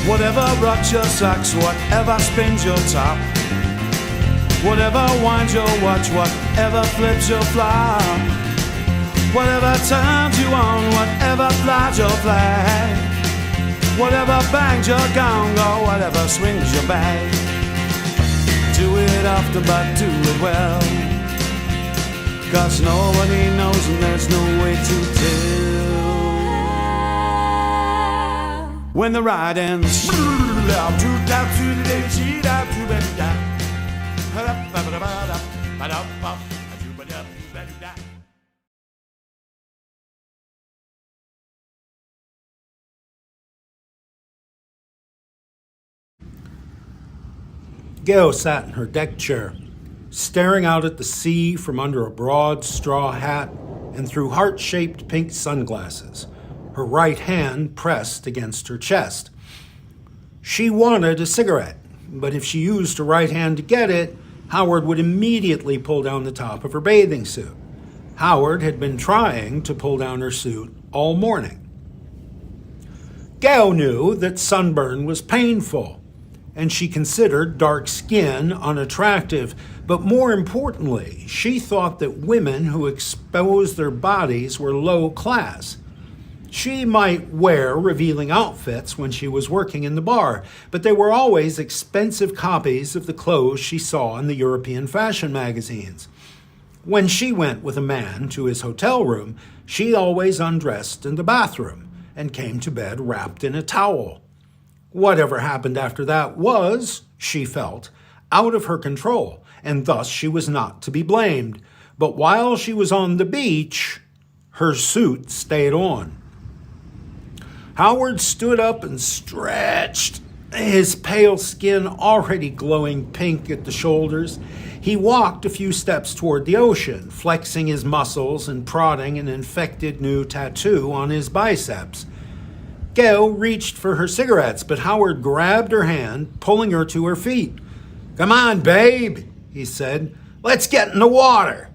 Whatever rocks your socks, whatever spins your top, whatever winds your watch, whatever flips your flop, whatever turns you on, whatever flies your flag, whatever bangs your gong, or whatever swings your bag. Do it often, but do it well, 'cause nobody knows and there's no way to tell when the ride ends. Gail sat in her deck chair, staring out at the sea from under a broad straw hat and through heart-shaped pink sunglasses, her right hand pressed against her chest. She wanted a cigarette, but if she used her right hand to get it, Howard would immediately pull down the top of her bathing suit. Howard had been trying to pull down her suit all morning. Gail knew that sunburn was painful, and she considered dark skin unattractive, but more importantly, she thought that women who exposed their bodies were low class. She might wear revealing outfits when she was working in the bar, but they were always expensive copies of the clothes she saw in the European fashion magazines. When she went with a man to his hotel room, she always undressed in the bathroom and came to bed wrapped in a towel. Whatever happened after that was, she felt, out of her control, and thus she was not to be blamed. But while she was on the beach, her suit stayed on. Howard stood up and stretched, his pale skin already glowing pink at the shoulders. He walked a few steps toward the ocean, flexing his muscles and prodding an infected new tattoo on his biceps. Gail reached for her cigarettes, but Howard grabbed her hand, pulling her to her feet. "Come on, babe," he said. "Let's get in the water."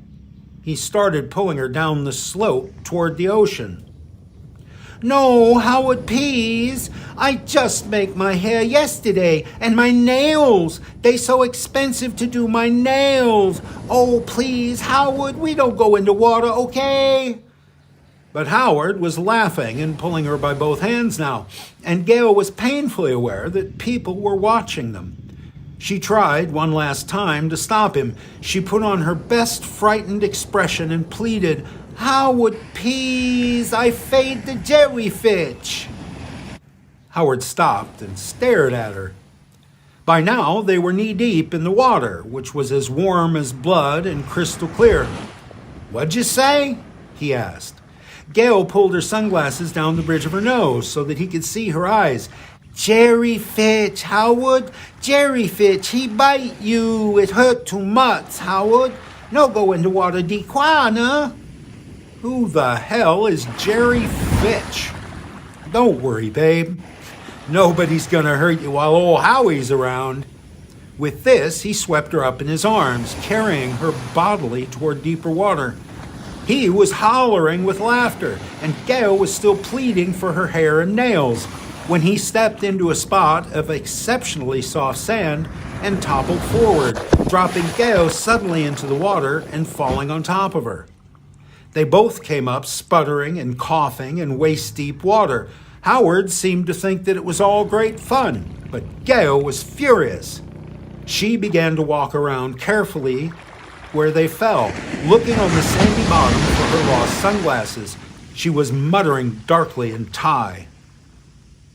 He started pulling her down the slope toward the ocean. "No, Howard, please. I just make my hair yesterday, and my nails. They so expensive to do my nails. Oh, please, Howard, we don't go in the water, okay?" But Howard was laughing and pulling her by both hands now, and Gail was painfully aware that people were watching them. She tried one last time to stop him. She put on her best frightened expression and pleaded, "Howard, please, I fade the jellyfish." Howard stopped and stared at her. By now, they were knee-deep in the water, which was as warm as blood and crystal clear. "What'd you say?" he asked. Gail pulled her sunglasses down the bridge of her nose so that he could see her eyes. "Jellyfish, Howard. Jellyfish, he bite you. It hurt too much, Howard. No go in the water deep, huh?" Who the hell is Jerry Fitch? "Don't worry, babe. Nobody's gonna hurt you while old Howie's around." With this, he swept her up in his arms, carrying her bodily toward deeper water. He was hollering with laughter, and Gail was still pleading for her hair and nails when he stepped into a spot of exceptionally soft sand and toppled forward, dropping Gail suddenly into the water and falling on top of her. They both came up sputtering and coughing in waist-deep water. Howard seemed to think that it was all great fun, but Gail was furious. She began to walk around carefully where they fell, looking on the sandy bottom for her lost sunglasses. She was muttering darkly in Thai.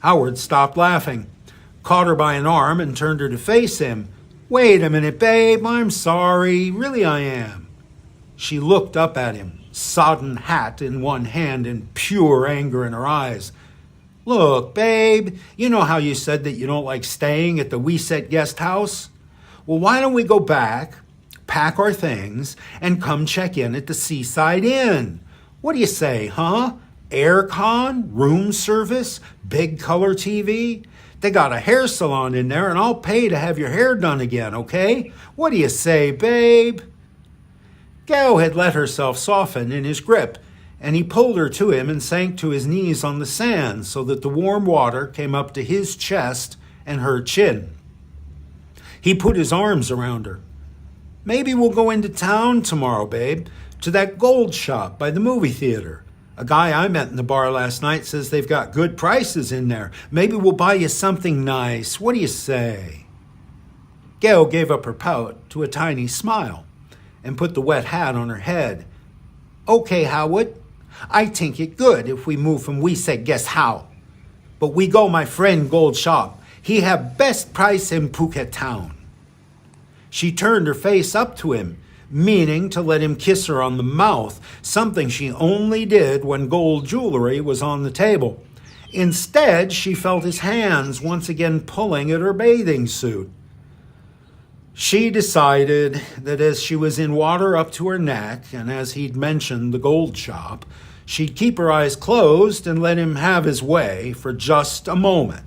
Howard stopped laughing, caught her by an arm, and turned her to face him. "Wait a minute, babe. I'm sorry. Really, I am." She looked up at him, sodden hat in one hand and pure anger in her eyes. "Look, babe, you know how you said that you don't like staying at the Weset guest house? Well, why don't we go back, pack our things, and come check in at the Seaside Inn? What do you say, huh? Aircon, room service, big color TV. They got a hair salon in there, and I'll pay to have your hair done again, okay? What do you say, babe?" Gail had let herself soften in his grip, and he pulled her to him and sank to his knees on the sand so that the warm water came up to his chest and her chin. He put his arms around her. "Maybe we'll go into town tomorrow, babe, to that gold shop by the movie theater. A guy I met in the bar last night says they've got good prices in there. Maybe we'll buy you something nice. What do you say?" Gail gave up her pout to a tiny smile and put the wet hat on her head. "Okay, Howard. I think it good if we move from we say guess how. But we go my friend gold shop. He have best price in Phuket town." She turned her face up to him, meaning to let him kiss her on the mouth, something she only did when gold jewelry was on the table. Instead, she felt his hands once again pulling at her bathing suit. She decided that as she was in water up to her neck, and as he'd mentioned the gold shop, she'd keep her eyes closed and let him have his way for just a moment.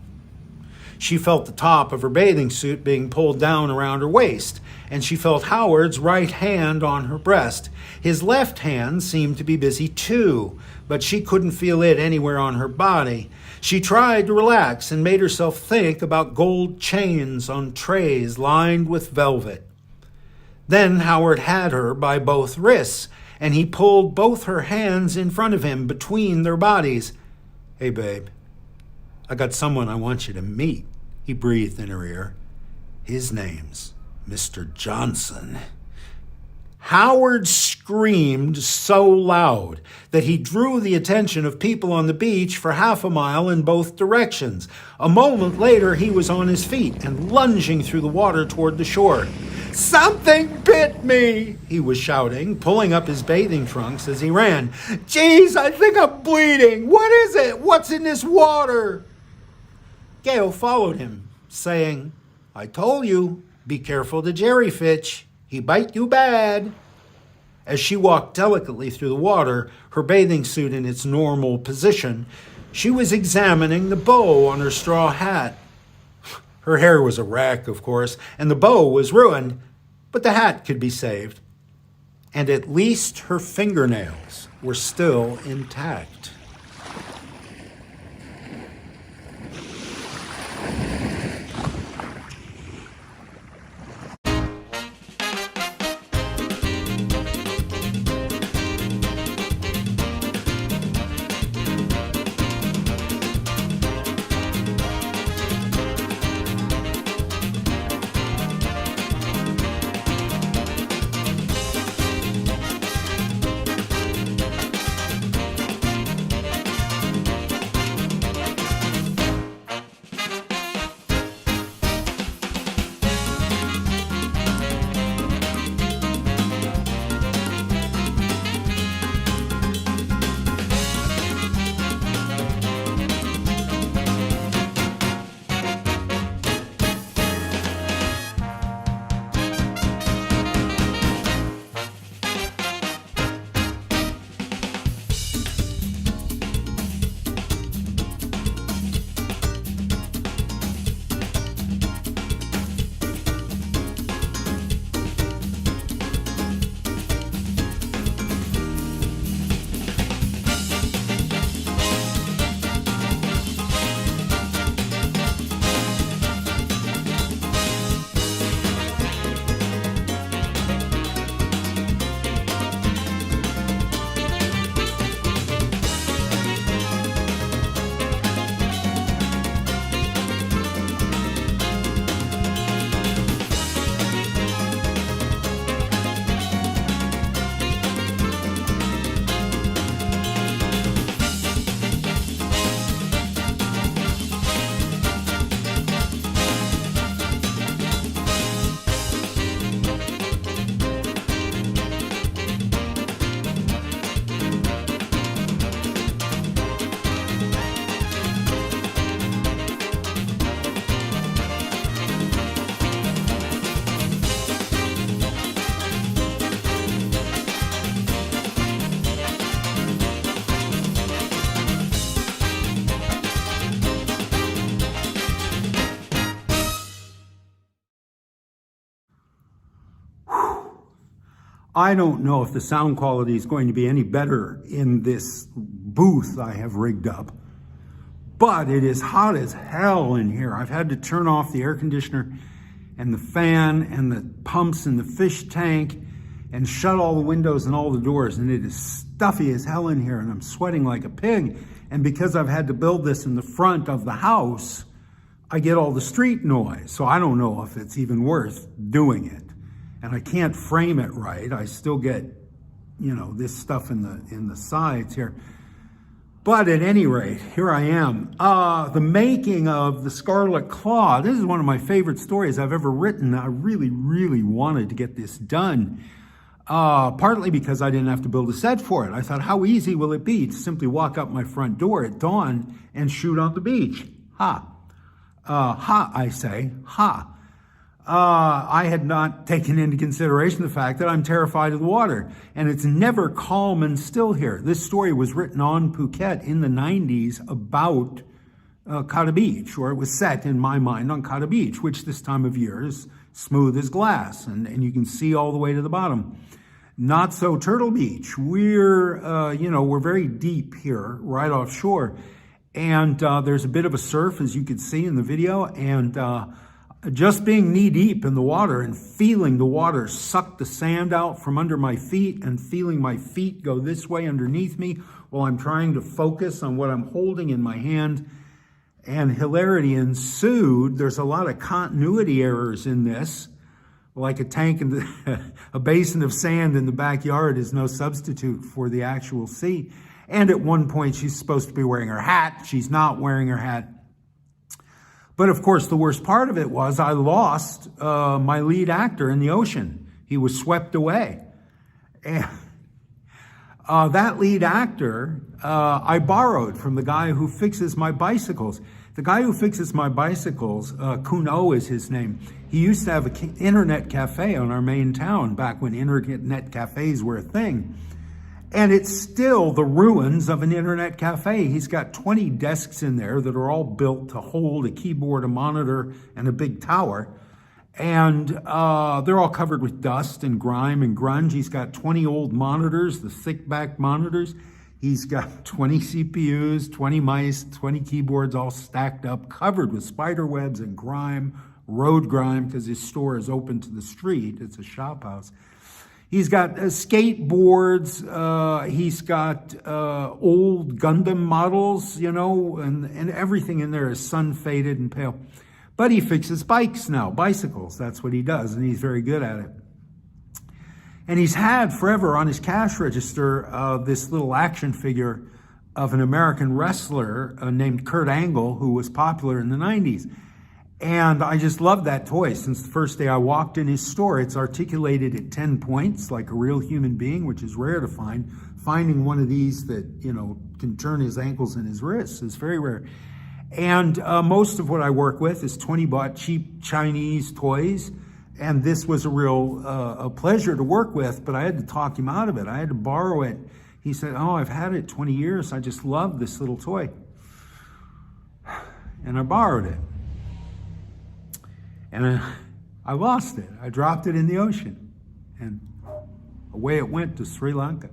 She felt the top of her bathing suit being pulled down around her waist, and she felt Howard's right hand on her breast. His left hand seemed to be busy too, but she couldn't feel it anywhere on her body. She tried to relax and made herself think about gold chains on trays lined with velvet. Then Howard had her by both wrists, and he pulled both her hands in front of him between their bodies. "Hey, babe, I got someone I want you to meet," he breathed in her ear. "His name's Mr. Johnson." Howard screamed so loud that he drew the attention of people on the beach for half a mile in both directions. A moment later, he was on his feet and lunging through the water toward the shore. "Something bit me," he was shouting, pulling up his bathing trunks as he ran. "Geez, I think I'm bleeding. What is it? What's in this water?" Gail followed him, saying, "I told you, be careful the jellyfish. He bite you bad." As she walked delicately through the water, her bathing suit in its normal position, she was examining the bow on her straw hat. Her hair was a wreck, of course, and the bow was ruined, but the hat could be saved. And at least her fingernails were still intact. I don't know if the sound quality is going to be any better in this booth I have rigged up, but it is hot as hell in here. I've had to turn off the air conditioner and the fan and the pumps in the fish tank and shut all the windows and all the doors, and it is stuffy as hell in here, and I'm sweating like a pig. And because I've had to build this in the front of the house, I get all the street noise. So I don't know if it's even worth doing it. And I can't frame it right. I still get, this stuff in the sides here. But at any rate, here I am. The making of the Scarlet Claw. This is one of my favorite stories I've ever written. I really, really wanted to get this done. Partly because I didn't have to build a set for it. I thought, how easy will it be to simply walk up my front door at dawn and shoot on the beach? Ha. I say, ha. I had not taken into consideration the fact that I'm terrified of the water, and it's never calm and still here. This story was written on Phuket in the 90s about Kata Beach, or it was set in my mind on Kata Beach, which this time of year is smooth as glass, and you can see all the way to the bottom. Not so Turtle Beach. We're very deep here, right offshore, and there's a bit of a surf, as you can see in the video, and just being knee deep in the water and feeling the water suck the sand out from under my feet and feeling my feet go this way underneath me while I'm trying to focus on what I'm holding in my hand. And hilarity ensued. There's a lot of continuity errors in this. Like a tank in a basin of sand in the backyard is no substitute for the actual sea. And at one point, she's supposed to be wearing her hat. She's not wearing her hat. But of course, the worst part of it was I lost my lead actor in the ocean. He was swept away. And that lead actor, I borrowed from the guy who fixes my bicycles. The guy who fixes my bicycles, Kun O is his name. He used to have an internet cafe on our main town back when internet cafes were a thing. And it's still the ruins of an internet cafe. He's got 20 desks in there that are all built to hold a keyboard, a monitor, and a big tower. And they're all covered with dust and grime and grunge. He's got 20 old monitors, the thick back monitors. He's got 20 CPUs, 20 mice, 20 keyboards all stacked up, covered with spider webs and grime, road grime, because his store is open to the street. It's a shop house. He's got skateboards. He's got old Gundam models, and everything in there is sun-faded and pale. But he fixes bikes now, bicycles. That's what he does, and he's very good at it. And he's had forever on his cash register this little action figure of an American wrestler named Kurt Angle, who was popular in the 90s. And I just love that toy. Since the first day I walked in his store, it's articulated at 10 points, like a real human being, which is rare to find. Finding one of these that, can turn his ankles and his wrists is very rare. And most of what I work with is 20-baht cheap Chinese toys. And this was a real a pleasure to work with, but I had to talk him out of it. I had to borrow it. He said, I've had it 20 years. I just love this little toy. And I borrowed it. And I lost it. I dropped it in the ocean. And away it went to Sri Lanka.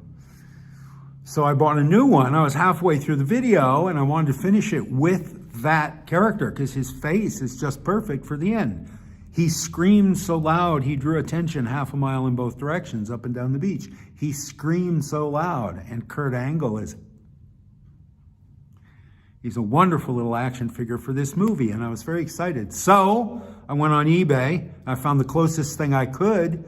So I bought a new one. I was halfway through the video, and I wanted to finish it with that character because his face is just perfect for the end. He screamed so loud, he drew attention half a mile in both directions, up and down the beach. He screamed so loud, and Kurt Angle he's a wonderful little action figure for this movie, and I was very excited. So I went on eBay. I found the closest thing I could.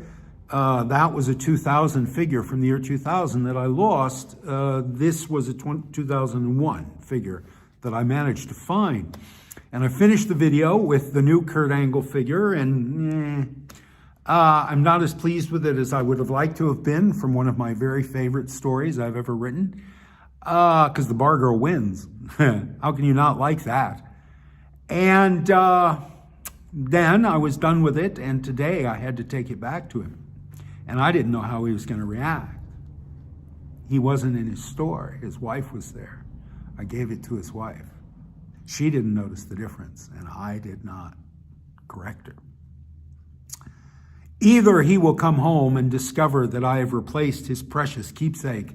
That was a 2000 figure from the year 2000 that I lost. This was a 2001 figure that I managed to find. And I finished the video with the new Kurt Angle figure, and I'm not as pleased with it as I would have liked to have been from one of my very favorite stories I've ever written, because the bar girl wins. How can you not like that? And then I was done with it, and today I had to take it back to him. And I didn't know how he was going to react. He wasn't in his store. His wife was there. I gave it to his wife. She didn't notice the difference, and I did not correct her. Either he will come home and discover that I have replaced his precious keepsake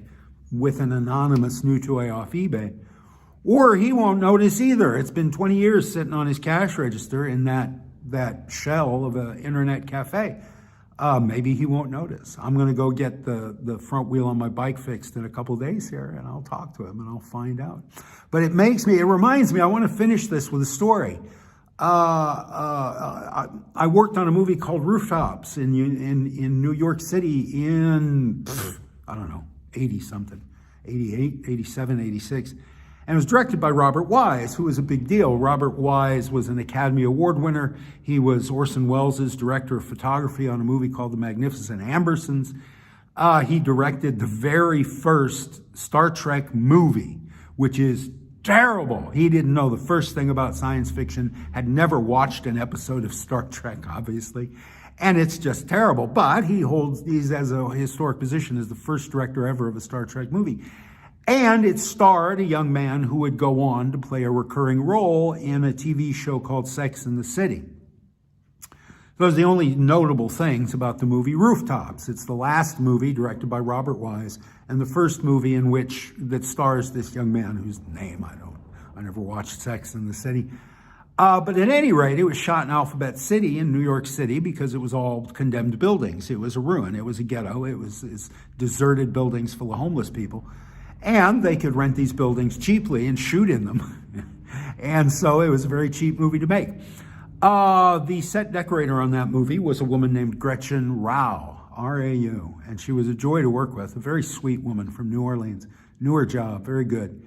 with an anonymous new toy off eBay, or he won't notice either. It's been 20 years sitting on his cash register in that shell of an internet cafe. Maybe he won't notice. I'm going to go get the front wheel on my bike fixed in a couple of days here, and I'll talk to him and I'll find out. But it reminds me, I want to finish this with a story. I worked on a movie called Rooftops in New York City in, I don't know, 80-something, 88, 87, 86. And it was directed by Robert Wise, who was a big deal. Robert Wise was an Academy Award winner. He was Orson Welles' director of photography on a movie called The Magnificent Ambersons. He directed the very first Star Trek movie, which is terrible. He didn't know the first thing about science fiction, had never watched an episode of Star Trek, obviously. And it's just terrible. But he's as a historic position as the first director ever of a Star Trek movie. And it starred a young man who would go on to play a recurring role in a TV show called Sex and the City. Those are the only notable things about the movie Rooftops. It's the last movie directed by Robert Wise, and the first movie that stars this young man whose name I never watched Sex and the City. But at any rate, it was shot in Alphabet City in New York City because it was all condemned buildings. It was a ruin. It was a ghetto. It's deserted buildings full of homeless people. And they could rent these buildings cheaply and shoot in them. And so it was a very cheap movie to make. The set decorator on that movie was a woman named Gretchen Rau, R-A-U. And she was a joy to work with, a very sweet woman from New Orleans. Knew her job, very good.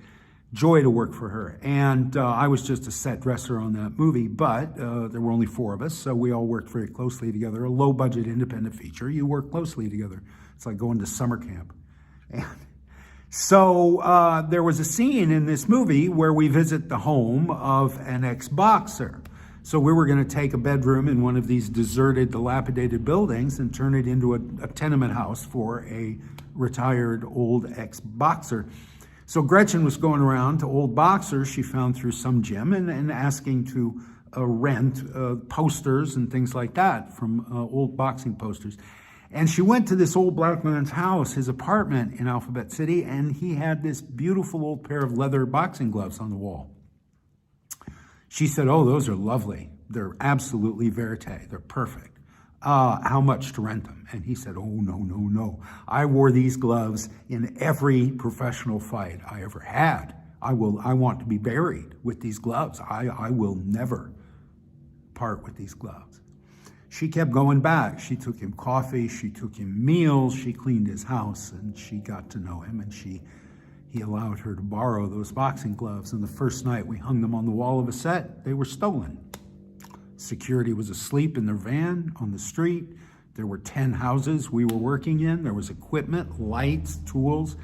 Joy to work for her. And I was just a set dresser on that movie, but there were only 4 of us, so we all worked very closely together. A low-budget independent feature, you work closely together. It's like going to summer camp. And so there was a scene in this movie where we visit the home of an ex-boxer. So we were going to take a bedroom in one of these deserted, dilapidated buildings and turn it into a tenement house for a retired old ex-boxer. So Gretchen was going around to old boxers she found through some gym and asking to rent posters and things like that from old boxing posters. And she went to this old black man's house, his apartment in Alphabet City, and he had this beautiful old pair of leather boxing gloves on the wall. She said, "Oh, those are lovely. They're absolutely verite. They're perfect. How much to rent them?" And he said, "Oh, no. I wore these gloves in every professional fight I ever had. I want to be buried with these gloves. I will never part with these gloves." She kept going back. She took him coffee, she took him meals, she cleaned his house, and she got to know him, and he allowed her to borrow those boxing gloves. And the first night we hung them on the wall of a set, they were stolen. Security was asleep in their van on the street. There were 10 houses we were working in. There was equipment, lights, tools.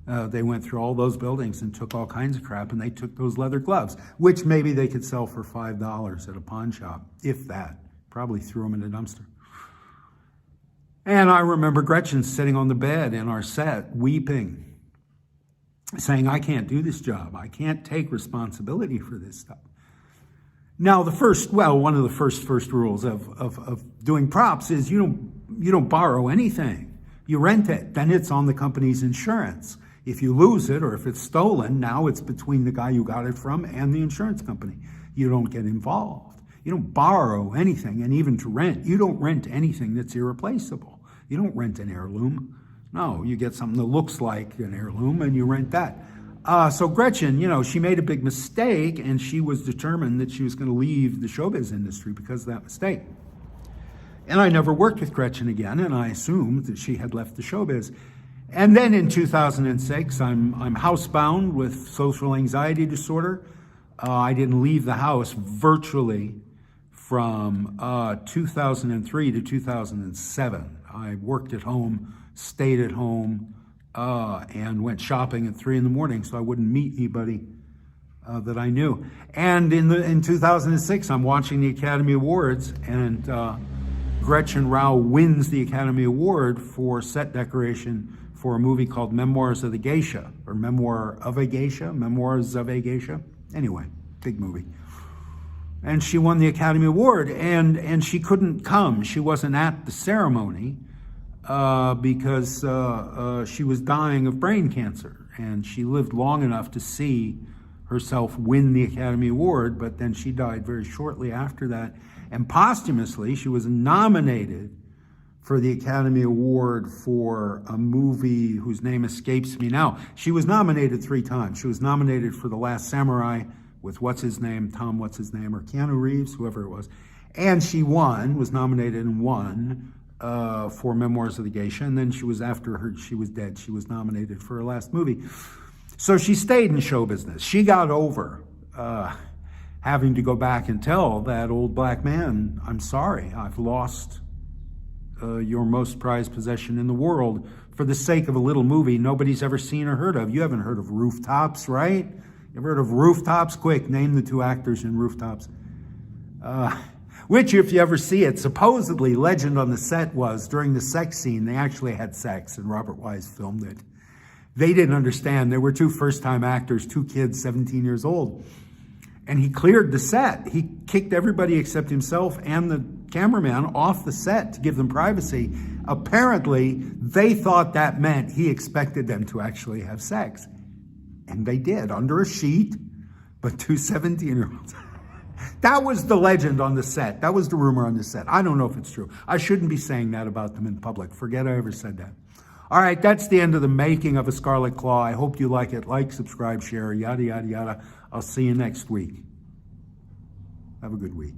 They went through all those buildings and took all kinds of crap, and they took those leather gloves, which maybe they could sell for $5 at a pawn shop, if that. Probably threw them in a dumpster. And I remember Gretchen sitting on the bed in our set, weeping, saying, "I can't do this job. I can't take responsibility for this stuff." Now, one of the first rules of doing props is you don't borrow anything. You rent it. Then it's on the company's insurance. If you lose it or if it's stolen, now it's between the guy you got it from and the insurance company. You don't get involved. You don't borrow anything, and even to rent, you don't rent anything that's irreplaceable. You don't rent an heirloom. No, you get something that looks like an heirloom, and you rent that. So Gretchen, she made a big mistake, and she was determined that she was going to leave the showbiz industry because of that mistake. And I never worked with Gretchen again, and I assumed that she had left the showbiz. And then in 2006, I'm housebound with social anxiety disorder. I didn't leave the house virtually from 2003 to 2007. I worked at home, stayed at home, and went shopping at 3 a.m. so I wouldn't meet anybody that I knew. And in 2006, I'm watching the Academy Awards, and Gretchen Rau wins the Academy Award for set decoration for a movie called Memoirs of a Geisha. Anyway, big movie. and she won the Academy Award, and she couldn't come. She wasn't at the ceremony because she was dying of brain cancer, and she lived long enough to see herself win the Academy Award, but then she died very shortly after that. And posthumously, she was nominated for the Academy Award for a movie whose name escapes me now. She was nominated 3 times. She was nominated for The Last Samurai with Tom What's-His-Name, or Keanu Reeves, whoever it was. And she was nominated and won for Memoirs of the Geisha. And then she was dead, she was nominated for her last movie. So she stayed in show business. She got over having to go back and tell that old black man, I'm sorry, I've lost your most prized possession in the world for the sake of a little movie nobody's ever seen or heard of. You haven't heard of Rooftops, right? You ever heard of Rooftops? Quick, name the 2 actors in Rooftops. Which, if you ever see it, supposedly legend on the set was during the sex scene, they actually had sex, and Robert Wise filmed it. They didn't understand. There were 2 first-time actors, 2 kids, 17 years old. And he cleared the set. He kicked everybody except himself and the cameraman off the set to give them privacy. Apparently, they thought that meant he expected them to actually have sex. And they did, under a sheet, but 2 17-year-olds. That was the legend on the set. That was the rumor on the set. I don't know if it's true. I shouldn't be saying that about them in public. Forget I ever said that. All right, that's the end of the making of a Scarlet Claw. I hope you like it. Like, subscribe, share, yada, yada, yada. I'll see you next week. Have a good week.